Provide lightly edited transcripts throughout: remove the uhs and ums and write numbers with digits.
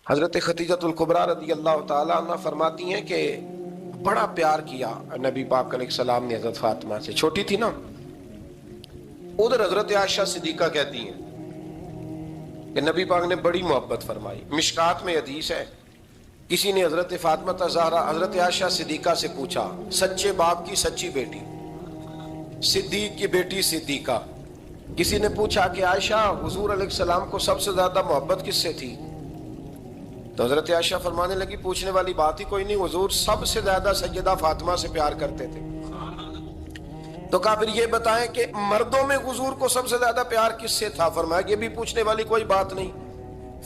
حضرت خدیجۃ الکبریٰ رضی اللہ تعالیٰ عنہ فرماتی ہیں کہ بڑا پیار کیا نبی پاک علیہ السلام نے حضرت فاطمہ سے، چھوٹی تھی نا۔ ادھر حضرت عائشہ صدیقہ کہتی ہیں کہ نبی پاک نے بڑی محبت فرمائی۔ مشکات میں حدیث ہے، کسی نے حضرت فاطمہ زہرا حضرت عائشہ صدیقہ سے پوچھا، سچے باپ کی سچی بیٹی، صدیق کی بیٹی صدیقہ۔ کسی نے پوچھا کہ عائشہ حضور علیہ السلام کو سب سے زیادہ محبت کس سے تھی؟ تو حضرت عائشہ فرمانے لگی پوچھنے والی بات ہی کوئی نہیں، حضور سب سے زیادہ سیدہ فاطمہ سے پیار کرتے تھے۔ تو کہا پھر یہ بتائیں کہ مردوں میں حضور کو سب سے زیادہ پیار کس سے تھا؟ فرمایا یہ بھی پوچھنے والی کوئی بات نہیں،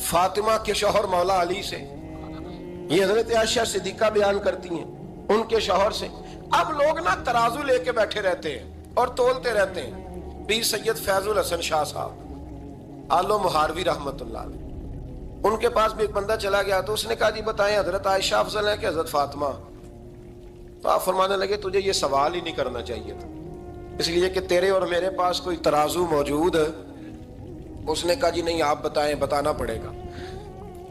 فاطمہ کے شوہر مولا علی سے۔ یہ حضرت عائشہ صدیقہ بیان کرتی ہیں ان کے شوہر سے۔ اب لوگ نا ترازو لے کے بیٹھے رہتے ہیں اور تولتے رہتے ہیں۔ پیر سید فیض الحسن شاہ صاحب آل و محاروی رحمت اللہ علیہ، ان کے پاس بھی ایک بندہ چلا گیا تو اس نے کہا جی بتائیں حضرت عائشہ افضل ہے کہ حضرت فاطمہ؟ تو آپ فرمانے لگے تجھے یہ سوال ہی نہیں کرنا چاہیے تھا، اس لیے کہ تیرے اور میرے پاس کوئی ترازو موجود ہے۔ اس نے کہا جی نہیں آپ بتائیں، بتانا پڑے گا۔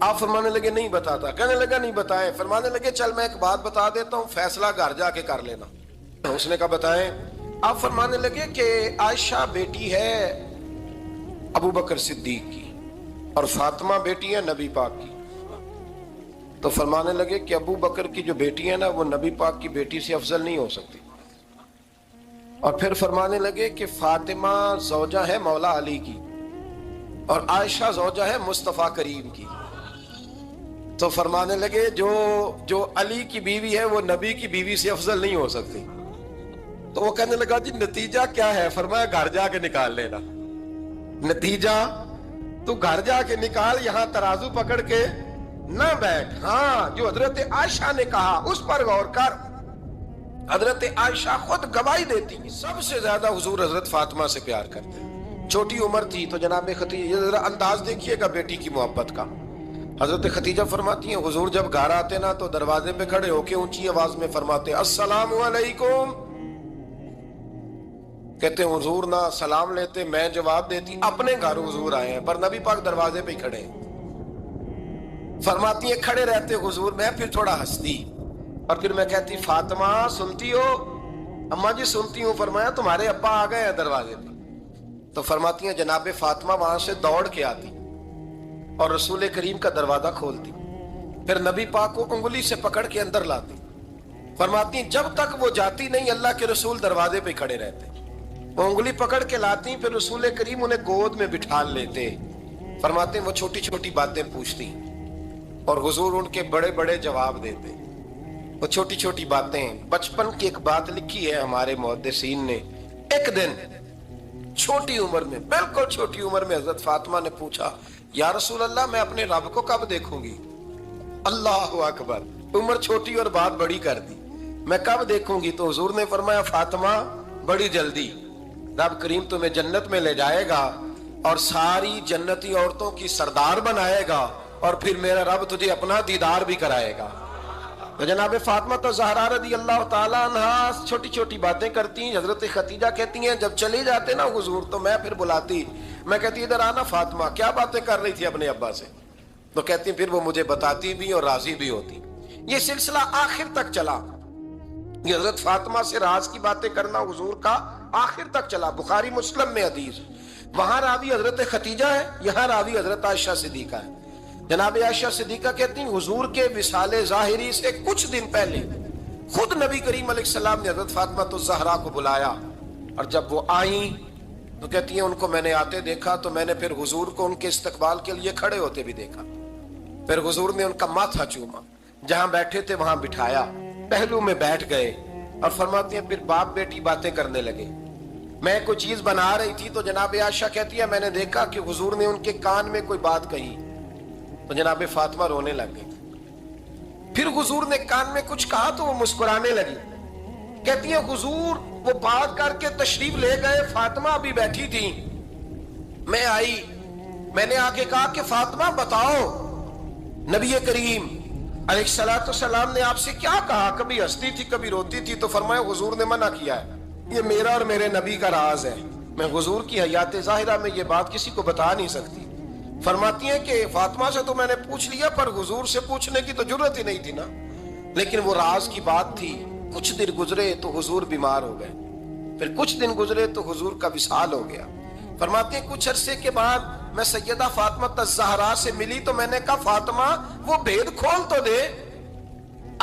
آپ فرمانے لگے نہیں بتاتا، کہنے لگا نہیں بتائیں۔ فرمانے لگے چل میں ایک بات بتا دیتا ہوں، فیصلہ گھر جا کے کر لینا۔ اس نے کہا بتائیں۔ آپ فرمانے لگے کہ عائشہ بیٹی ہے ابو بکر صدیق کی اور فاطمہ بیٹی ہے نبی پاک کی۔ تو فرمانے لگے کہ ابو بکر کی جو بیٹی ہے نا وہ نبی پاک کی بیٹی سے افضل نہیں ہو سکتی۔ اور پھر فرمانے لگے کہ فاطمہ زوجہ ہے مولا علی کی اور عائشہ زوجہ ہے مصطفیٰ کریم کی۔ تو فرمانے لگے جو علی کی بیوی ہے وہ نبی کی بیوی سے افضل نہیں ہو سکتی۔ تو وہ کہنے لگا جی نتیجہ کیا ہے؟ فرمایا گھر جا کے نکال لینا، نتیجہ تو گھر جا کے نکال، یہاں ترازو پکڑ کے نہ بیٹھ۔ ہاں جو حضرت عائشہ نے کہا اس پر غور کر، حضرت عائشہ خود گواہی دیتی ہیں سب سے زیادہ حضور حضرت فاطمہ سے پیار کرتے ہیں۔ چھوٹی عمر تھی تو جناب خدیجہ، ذرا انداز دیکھیے گا بیٹی کی محبت کا۔ حضرت خدیجہ فرماتی ہیں حضور جب گھر آتے نا تو دروازے پہ کھڑے ہو کے اونچی آواز میں فرماتے السلام علیکم۔ کہتے ہیں حضور نہ سلام لیتے، میں جواب دیتی، اپنے گھر حضور آئے ہیں پر نبی پاک دروازے پہ ہی کھڑے ہیں۔ فرماتی ہیں کھڑے رہتے حضور، میں پھر تھوڑا ہنستی اور پھر میں کہتی فاطمہ سنتی ہو؟ اماں جی سنتی ہوں۔ فرمایا تمہارے ابا آ گئے ہیں دروازے پہ۔ تو فرماتی ہیں جناب فاطمہ وہاں سے دوڑ کے آتی اور رسول کریم کا دروازہ کھولتی، پھر نبی پاک کو انگلی سے پکڑ کے اندر لاتی۔ فرماتی ہیں جب تک وہ جاتی نہیں اللہ کے رسول دروازے پہ کھڑے رہتے، وہ انگلی پکڑ کے لاتی، پھر رسول کریم انہیں گود میں بٹھا لیتے۔ فرماتے ہیں وہ چھوٹی چھوٹی باتیں پوچھتی اور حضور ان کے بڑے بڑے جواب دیتے۔ وہ چھوٹی چھوٹی باتیں، بچپن کی ایک بات لکھی ہے ہمارے محدثین نے، ایک دن چھوٹی عمر میں، بالکل چھوٹی عمر میں حضرت فاطمہ نے پوچھا یا رسول اللہ میں اپنے رب کو کب دیکھوں گی؟ اللہ اکبر، عمر چھوٹی اور بات بڑی کر دی، میں کب دیکھوں گی؟ تو حضور نے فرمایا فاطمہ بڑی جلدی، رب کریم تمہیں جنت میں لے جائے گا اور ساری جنتی عورتوں کی سردار بنائے گا اور پھر میرا رب تجھے اپنا دیدار بھی کرائے گا۔ تو جناب فاطمہ زہرا رضی اللہ تعالیٰ عنہا چھوٹی چھوٹی باتیں کرتی ہیں۔ حضرت خدیجہ کہتی ہیں جب چلے جاتے نا حضور تو میں پھر بلاتی، میں کہتی ادھر آنا فاطمہ، کیا باتیں کر رہی تھی اپنے ابا سے؟ تو کہتی پھر وہ مجھے بتاتی بھی اور راضی بھی ہوتی۔ یہ سلسلہ آخر تک چلا، یہ حضرت فاطمہ سے راز کی باتیں کرنا حضور کا آخر تک چلا۔ بخاری مسلم میں حدیث، وہاں راوی حضرت خدیجہ ہے، یہاں راوی حضرت عائشہ صدیقہ ہے۔ جناب عائشہ صدیقہ کہتی ہیں حضور کے وصال ظاہری سے کچھ دن پہلے خود نبی کریم علیہ السلام نے حضرت فاطمہ الزہرا کو بلایا، اور جب وہ آئیں تو کہتی ہیں ان کو میں نے آتے دیکھا تو میں نے پھر حضور کو ان کے استقبال کے لیے کھڑے ہوتے بھی دیکھا، پھر حضور نے ان کا ماتھا چوما، جہاں بیٹھے تھے وہاں بٹھایا، پہلو میں بیٹھ گئے اور فرماتی ہیں پھر باپ بیٹی باتیں کرنے لگے۔ میں کوئی چیز بنا رہی تھی تو جناب عائشہ کہتی ہے میں نے دیکھا کہ حضور نے ان کے کان میں کوئی بات کہی تو جناب فاطمہ رونے لگ گئی۔ پھر حضور نے کان میں کچھ کہا تو وہ مسکرانے لگی۔ کہتی ہے حضور وہ بات کر کے تشریف لے گئے، فاطمہ ابھی بیٹھی تھی، میں آئی، میں نے آ کے کہا کہ فاطمہ بتاؤ نبی کریم علیہ الصلوۃ والسلام نے آپ سے کیا کہا؟ کبھی ہنستی تھی کبھی روتی تھی۔ تو فرمایا حضور نے منع کیا ہے، یہ میرا اور میرے نبی کا راز ہے، میں حضور کی حیات ظاہرہ میں یہ بات کسی کو بتا نہیں سکتی، فرماتی ہیں کہ فاطمہ سے تو میں نے پوچھ لیا پر حضور سے پوچھنے کی تو ضرورت ہی نہیں تھی نا، لیکن وہ راز کی بات تھی۔ کچھ دن گزرے تو حضور بیمار ہو گئے، پھر کچھ دن گزرے تو حضور کا وصال ہو گیا۔ فرماتے ہیں کچھ عرصے کے بعد میں سیدہ فاطمہ الزہرا سے ملی تو میں نے کہا فاطمہ وہ بھید کھول تو دے،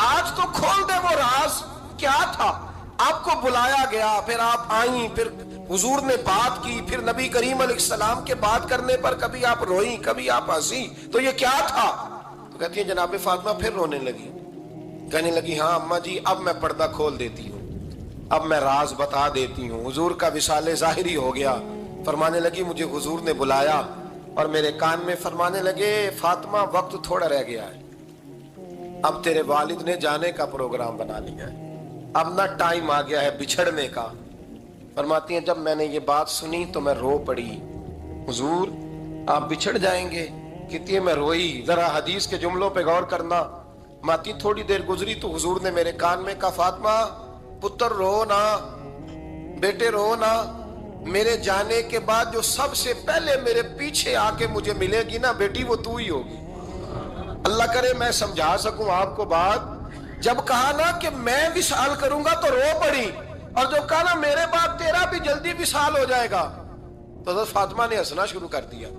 آج تو کھول دے وہ راز کیا تھا۔ آپ کو بلایا گیا، پھر آپ آئیں، پھر حضور نے بات کی، پھر نبی کریم علیہ السلام کے بات کرنے پر کبھی آپ روئیں کبھی آپ ہنسی، تو یہ کیا تھا؟ تو کہتی ہے جناب فاطمہ پھر رونے لگی، کہنے لگی ہاں اماں جی اب میں پردہ کھول دیتی ہوں، اب میں راز بتا دیتی ہوں۔ حضور کا وصال ظاہری ہو گیا۔ فرمانے لگی مجھے حضور نے بلایا اور میرے کان میں فرمانے لگے فاطمہ وقت تھوڑا رہ گیا ہے، اب تیرے والد نے جانے کا پروگرام بنا لیا ہے، اب نہ ٹائم آ گیا ہے بچھڑنے کا۔ فرماتی ہیں جب میں نے یہ بات سنی تو میں رو پڑی، حضور آپ بچھڑ جائیں گے؟ کہتی ہے میں روئی۔ ذرا حدیث کے جملوں پہ غور کرنا، ماتی تھوڑی دیر گزری تو حضور نے میرے کان میں کہا فاطمہ پتر رو نا، بیٹے رو نا، میرے جانے کے بعد جو سب سے پہلے میرے پیچھے آ کے مجھے ملے گی نا بیٹی وہ تو ہی ہوگی۔ اللہ کرے میں سمجھا سکوں آپ کو بات، جب کہا نا کہ میں وصال کروں گا تو رو پڑی، اور جو کہا نا میرے بعد تیرا بھی جلدی وصال ہو جائے گا تو حضرت فاطمہ نے ہنسنا شروع کر دیا۔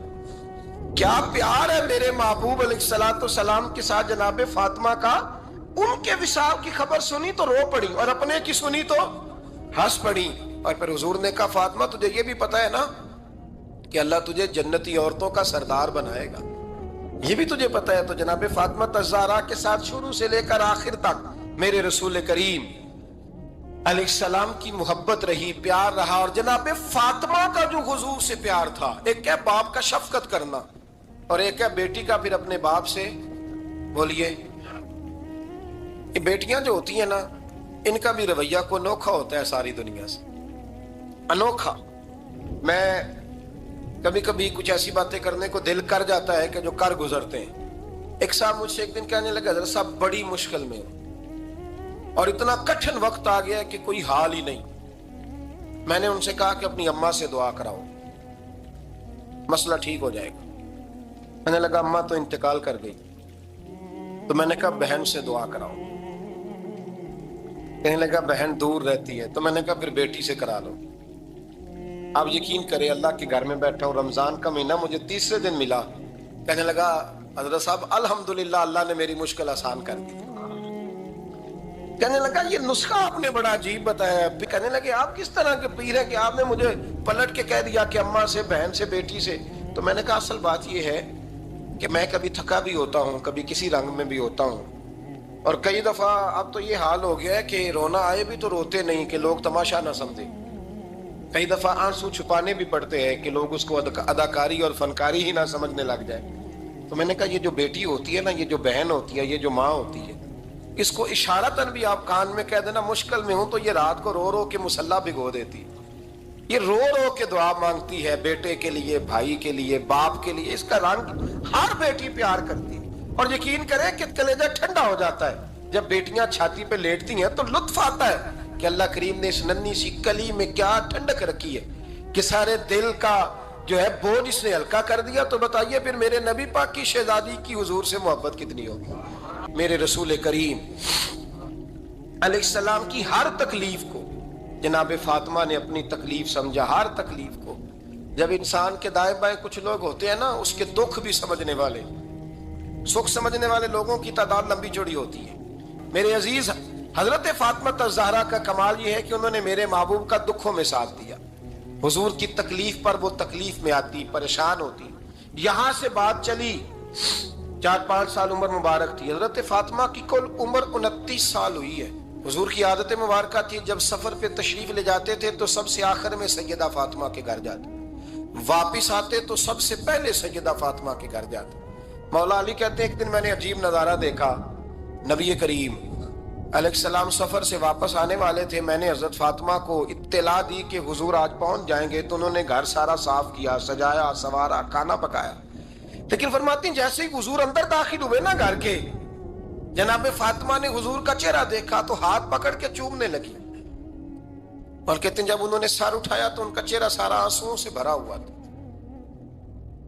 کیا پیار ہے میرے محبوب علیہ السلام کے ساتھ جناب فاطمہ کا۔ ان کے وصال کی خبر سنی تو رو پڑی اور اپنے کی سنی تو ہنس پڑی۔ اور پھر حضور نے کہا فاطمہ تجھے یہ بھی پتا ہے نا کہ اللہ تجھے جنتی عورتوں کا سردار بنائے گا، یہ بھی تجھے پتا ہے؟ تو جناب فاطمہ الزہرا کے ساتھ شروع سے لے کر آخر تک میرے رسول کریم علیہ السلام کی محبت رہی، پیار رہا۔ اور جناب فاطمہ کا جو حضور سے پیار تھا، ایک ہے باپ کا شفقت کرنا اور ایک ہے بیٹی کا پھر اپنے باپ سے، بولیے یہ بیٹیاں جو ہوتی ہیں نا ان کا بھی رویہ کو انوکھا ہوتا ہے ساری دنیا سے، انوکھا۔ میں کبھی کبھی کچھ ایسی باتیں کرنے کو دل کر جاتا ہے کہ جو کر گزرتے ہیں۔ ایک صاحب مجھ سے ایک دن کہنے لگا حضرت صاحب بڑی مشکل میں ہوں اور اتنا کٹھن وقت آ گیا ہے کہ کوئی حال ہی نہیں۔ میں نے ان سے کہا کہ اپنی اماں سے دعا کراؤ، مسئلہ ٹھیک ہو جائے گا۔ میں نے لگا اماں تو انتقال کر گئی، تو میں نے کہا بہن سے دعا کراؤ۔ کہنے لگا بہن دور رہتی ہے، تو میں نے کہا پھر بیٹی سے کرا لو۔ آپ یقین کریں اللہ کے گھر میں بیٹھا ہوں، رمضان کا مہینہ مجھے تیسرے دن ملا، کہنے لگا حضرت صاحب الحمدللہ اللہ نے میری مشکل آسان کر دی۔ کہنے لگا یہ نسخہ آپ نے بڑا عجیب بتایا۔ پھر کہنے لگے آپ کس طرح کے پیر ہیں کہ آپ نے مجھے پلٹ کے کہہ دیا کہ اماں سے، بہن سے، بیٹی سے۔ تو میں نے کہا اصل بات یہ ہے کہ میں کبھی تھکا بھی ہوتا ہوں، کبھی کسی رنگ میں بھی ہوتا ہوں، اور کئی دفعہ اب تو یہ حال ہو گیا ہے کہ رونا آئے بھی تو روتے نہیں کہ لوگ تماشا نہ سمجھیں، کئی دفعہ آنسو چھپانے بھی پڑتے ہیں کہ لوگ اس کو اداکاری اور فنکاری ہی نہ سمجھنے لگ جائے۔ تو میں نے کہا یہ جو بیٹی ہوتی ہے نا، یہ جو بہن ہوتی ہے، یہ جو ماں ہوتی ہے، اس کو اشارتاً بھی آپ کان میں کہہ دینا مشکل میں ہوں تو یہ رات کو رو رو کے مصلی بھگو دیتی، یہ رو رو کے دعا مانگتی ہے بیٹے کے لیے، بھائی کے لیے، باپ کے لیے۔ اس کا رنگ ہر بیٹی پیار کرتی ہے، اور یقین کریں کہ کلیجہ ٹھنڈا ہو جاتا ہے جب بیٹیاں چھاتی پہ لیٹتی ہیں تو لطف آتا ہے کہ اللہ کریم نے اس ننھی سی کلی میں کیا ٹھنڈک رکھی ہے کہ سارے دل کا جو ہے بوجھ اس نے ہلکا کر دیا۔ تو بتائیے پھر میرے نبی پاک کی شہزادی کی حضور سے محبت کتنی ہوگی۔ میرے رسول کریم علیہ السلام کی ہر تکلیف کو جناب فاطمہ نے اپنی تکلیف سمجھا، ہر تکلیف کو۔ جب انسان کے دائیں بائیں کچھ لوگ ہوتے ہیں نا، اس کے دکھ بھی سمجھنے والے، سکھ سمجھنے والے لوگوں کی تعداد لمبی چوڑی ہوتی ہے۔ میرے عزیز حضرت فاطمہ الزہرا کا کمال یہ ہے کہ انہوں نے میرے محبوب کا دکھوں میں ساتھ دیا، حضور کی تکلیف پر وہ تکلیف میں آتی، پریشان ہوتی۔ یہاں سے بات چلی 4-5 سال عمر مبارک تھی، حضرت فاطمہ کی کل عمر 29 سال ہوئی ہے۔ حضور کی عادت مبارکہ تھی جب سفر پہ تشریف لے جاتے تھے تو سب سے آخر میں سیدہ فاطمہ کے گھر جاتے، واپس آتے تو سب سے پہلے سیدہ فاطمہ کے گھر جاتے۔ مولا علی کہتے ہیں ایک دن میں نے عجیب نظارہ دیکھا، نبی کریم علیہ السلام سفر سے واپس آنے والے تھے، میں نے حضرت فاطمہ کو اطلاع دی کہ حضور آج پہنچ جائیں گے، تو انہوں نے گھر سارا صاف کیا، سجایا، سنوارا، کھانا پکایا۔ لیکن فرماتی ہیں جیسے ہی حضور اندر داخل ہوئے نا گھر کے، جناب فاطمہ نے حضور کا چہرہ دیکھا تو ہاتھ پکڑ کے چومنے لگی، اور کہتے ہیں جب انہوں نے سر اٹھایا تو ان کا چہرہ سارا آنسوؤں سے بھرا ہوا تھا۔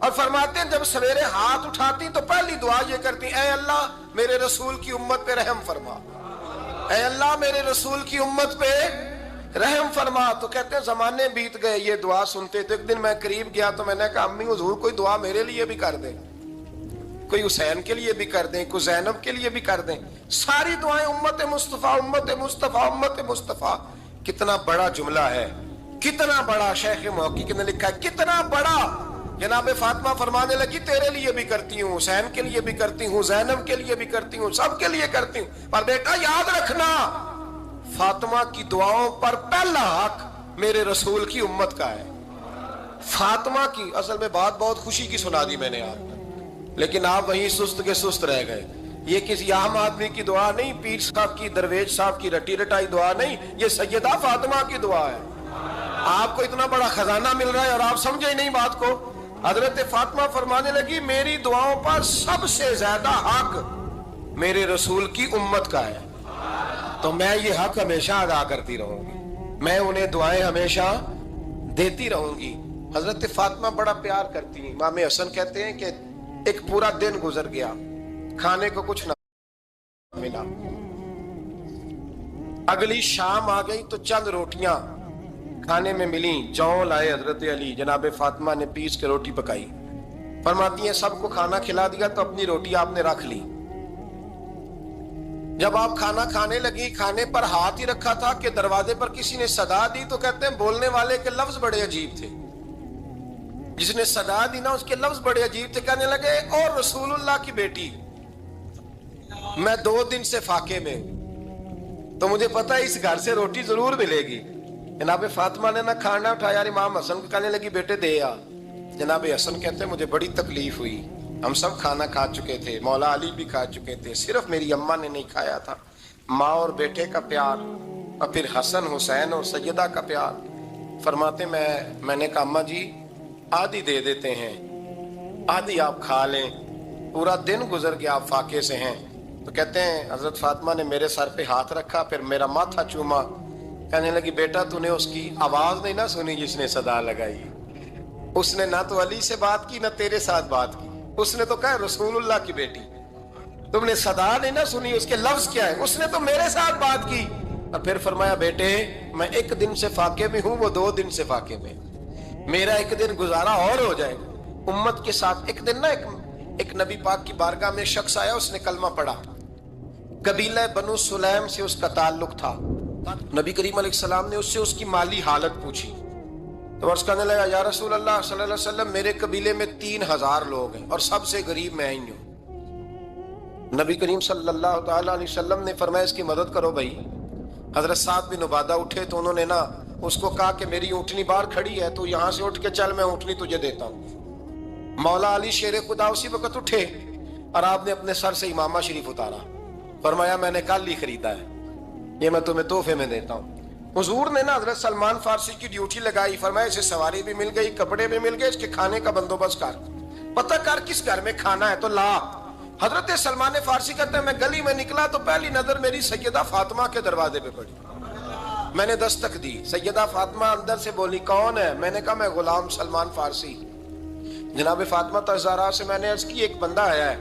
اور فرماتے ہیں جب سویرے ہاتھ اٹھاتی تو پہلی دعا یہ کرتی، اے اللہ میرے رسول کی امت پہ رحم فرما، اے اللہ میرے رسول کی امت پہ رحم فرما۔ تو کہتے ہیں زمانے بیت گئے یہ دعا سنتے تھے۔ ایک دن میں قریب گیا تو میں نے کہا امی حضور کوئی دعا میرے لیے بھی کر دیں، کوئی حسین کے لیے بھی کر دیں، کوئی زینب کے لیے بھی کر دیں۔ ساری دعائیں امت مصطفیٰ امت مصطفیٰ امت مصطفیٰ۔ کتنا بڑا جملہ ہے، کتنا بڑا۔ شیخ محقق نے لکھا ہے کتنا بڑا۔ جناب فاطمہ فرمانے لگی تیرے لیے بھی کرتی ہوں، حسین کے لیے بھی کرتی ہوں، زینب کے لیے بھی کرتی ہوں، سب کے لیے کرتی ہوں، پر بیٹا یاد رکھنا فاطمہ کی دعاؤں پر پہلا حق میرے رسول کی امت کا ہے۔ فاطمہ کی اصل میں بات بہت خوشی کی سنا دی میں نے آپ، لیکن آپ وہیں سست کے سست رہ گئے۔ یہ کسی عام آدمی کی دعا نہیں، پیر صاحب کی، درویش صاحب کی رٹی رٹائی دعا نہیں، یہ سیدہ فاطمہ کی دعا ہے۔ آپ کو اتنا بڑا خزانہ مل رہا ہے اور آپ سمجھے ہی نہیں بات کو۔ حضرت فاطمہ فرمانے لگی میری دعاؤں پر سب سے زیادہ حق میرے رسول کی امت کا ہے، تو میں یہ حق ہمیشہ ادا کرتی رہوں گی، میں انہیں دعائیں ہمیشہ دیتی رہوں گی۔ حضرت فاطمہ بڑا پیار کرتی ہیں۔ امام حسن کہتے ہیں کہ ایک پورا دن گزر گیا، کھانے کو کچھ نہ ملا، اگلی شام آ گئی تو چند روٹیاں کھانے میں ملیں، جون لائے حضرت علی، جناب فاطمہ نے پیس کے روٹی پکائی۔ فرماتی ہیں سب کو کھانا کھلا دیا تو اپنی روٹی آپ نے رکھ لی۔ جب آپ کھانا کھانے لگی، کھانے پر ہاتھ ہی رکھا تھا کہ دروازے پر کسی نے صدا دی، تو کہتے ہیں بولنے والے کے لفظ بڑے عجیب تھے، جس نے صدا دی نا اس کے لفظ بڑے عجیب تھے۔ کہنے لگے اور رسول اللہ کی بیٹی، میں 2 دن سے فاقے میں ہوں، تو مجھے پتا ہے اس گھر سے روٹی ضرور ملے گی۔ جناب فاطمہ نے نہ کھانا اٹھایا، امام حسن کو کہنے لگی بیٹے دے آ۔ جناب حسن کہتے ہیں مجھے بڑی تکلیف ہوئی، ہم سب کھانا کھا چکے تھے، مولا علی بھی کھا چکے تھے، صرف میری اماں نے نہیں کھایا تھا۔ ماں اور بیٹے کا پیار، اور پھر حسن حسین اور سیدہ کا پیار۔ فرماتے میں نے کہا اماں جی آدھی دے دیتے ہیں، آدھی آپ کھا لیں، پورا دن گزر گیا آپ فاقے سے ہیں۔ تو کہتے ہیں حضرت فاطمہ نے میرے سر پہ ہاتھ رکھا، پھر میرا ماتھا چوما، کہنے لگی بیٹا تو نے اس کی آواز نہیں نہ سنی جس نے صدا لگائی، اس نے نہ تو علی سے بات کی نہ تیرے ساتھ بات کی، اس نے تو کہا رسول اللہ کی بیٹی، تم نے صدا نہیں نہ سنی، اس کے لفظ کیا ہے، اس نے تو میرے ساتھ بات کی۔ اور پھر فرمایا بیٹے میں 1 دن سے فاقے میں ہوں، وہ 2 دن سے فاقے میں، میرا 1 دن گزارا اور ہو جائے گا امت کے ساتھ۔ ایک دن نا ایک نبی پاک کی بارگاہ میں شخص آیا، اس نے کلمہ پڑھا، قبیلہ بنو سلیم سے اس کا تعلق تھا۔ نبی کریم علیہ السلام نے اس سے اس کی مالی حالت پوچھی، تو عرض کرنے لگا یا رسول اللہ صلی اللہ علیہ وسلم میرے قبیلے میں 3000 لوگ ہیں اور سب سے غریب میں ہی ہوں۔ نبی کریم صلی اللہ تعالی علیہ وسلم نے فرمایا اس کی مدد کرو بھائی۔ حضرت سعد بن عبادہ اٹھے تو انہوں نے نا اس کو کہا کہ میری اونٹنی باہر کھڑی ہے تو یہاں سے اٹھ کے چل، میں اونٹنی تجھے دیتا ہوں۔ مولا علی شیر خدا اسی وقت اٹھے اور آپ نے اپنے سر سے امامہ شریف اتارا، فرمایا میں نے کل ہی خریدا ہے، یہ میں تمہیں تحفے میں دیتا ہوں۔ حضور نے نا حضرت سلمان فارسی کی ڈیوٹی لگائی، فرمایا اسے سواری بھی مل گئی، کپڑے بھی مل گئے، اس کے کھانے کا بندوبست کر، پتہ کر کس گھر میں کھانا ہے تو لا۔ حضرت سلمان فارسی کہتے ہیں میں گلی میں نکلا تو پہلی نظر میری سیدہ فاطمہ کے دروازے پہ پڑی، میں نے دستک دی، سیدہ فاطمہ اندر سے بولی کون ہے؟ میں نے کہا میں غلام سلمان فارسی۔ جناب فاطمہ تزہرا سے میں نے عرض کی ایک بندہ آیا ہے،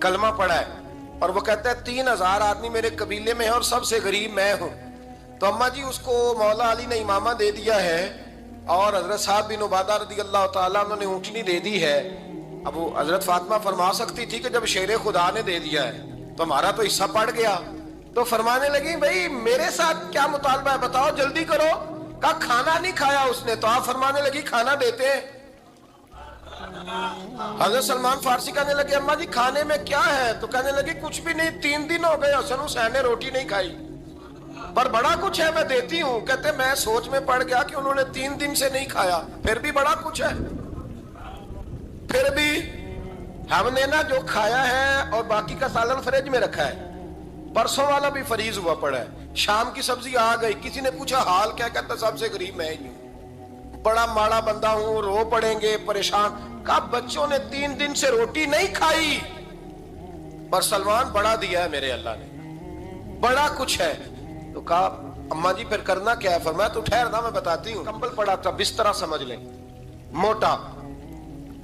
کلمہ پڑھا ہے، اور وہ کہتا ہے 3000 آدمی میرے قبیلے میں ہیں اور سب سے غریب میں ہوں۔ تو اماں جی اس کو مولا علی نے امامہ دے دیا ہے اور حضرت سعد بن عبادہ رضی اللہ تعالیٰ عنہ نے اونٹنی دے دی ہے۔ اب وہ حضرت فاطمہ فرما سکتی تھی کہ جب شیر خدا نے دے دیا ہے تو ہمارا تو حصہ پڑ گیا، تو فرمانے لگی بھئی میرے ساتھ کیا مطالبہ ہے بتاؤ جلدی کرو۔ کہا کھانا نہیں کھایا اس نے، تو آپ فرمانے لگی کھانا دیتے ہیں۔ حضرت سلمان فارسی کہنے لگے اماں جی کھانے میں کیا ہے؟ تو کہنے لگی کچھ بھی نہیں، 3 دن ہو گئے حسن حسین نے روٹی نہیں کھائی، پر بڑا کچھ ہے میں دیتی ہوں۔ کہتے میں سوچ میں پڑ گیا کہ انہوں نے 3 دن سے نہیں کھایا، پھر بھی بڑا کچھ ہے، پھر بھی ہم نے نا جو کھایا ہے اور باقی کا سالن فریج میں رکھا ہے، پرسوں والا بھی فریز ہوا پڑا ہے، شام کی سبزی آ گئی، کسی نے پوچھا حال کیا؟ کہتا سب سے غریب میں ہی ہوں، بڑا ماڑا بندہ ہوں، رو پڑیں گے پریشان۔ کہا بچوں نے 3 دن سے روٹی نہیں کھائی، پر سلمان بڑا دیا ہے میرے اللہ نے، بڑا کچھ ہے۔ تو کہا اماں جی پھر کرنا کیا ہے؟ فرمایا تو ٹھہر نا میں بتاتی ہوں۔ کمبل پڑا تھا، بسترا سمجھ لیں، موٹا،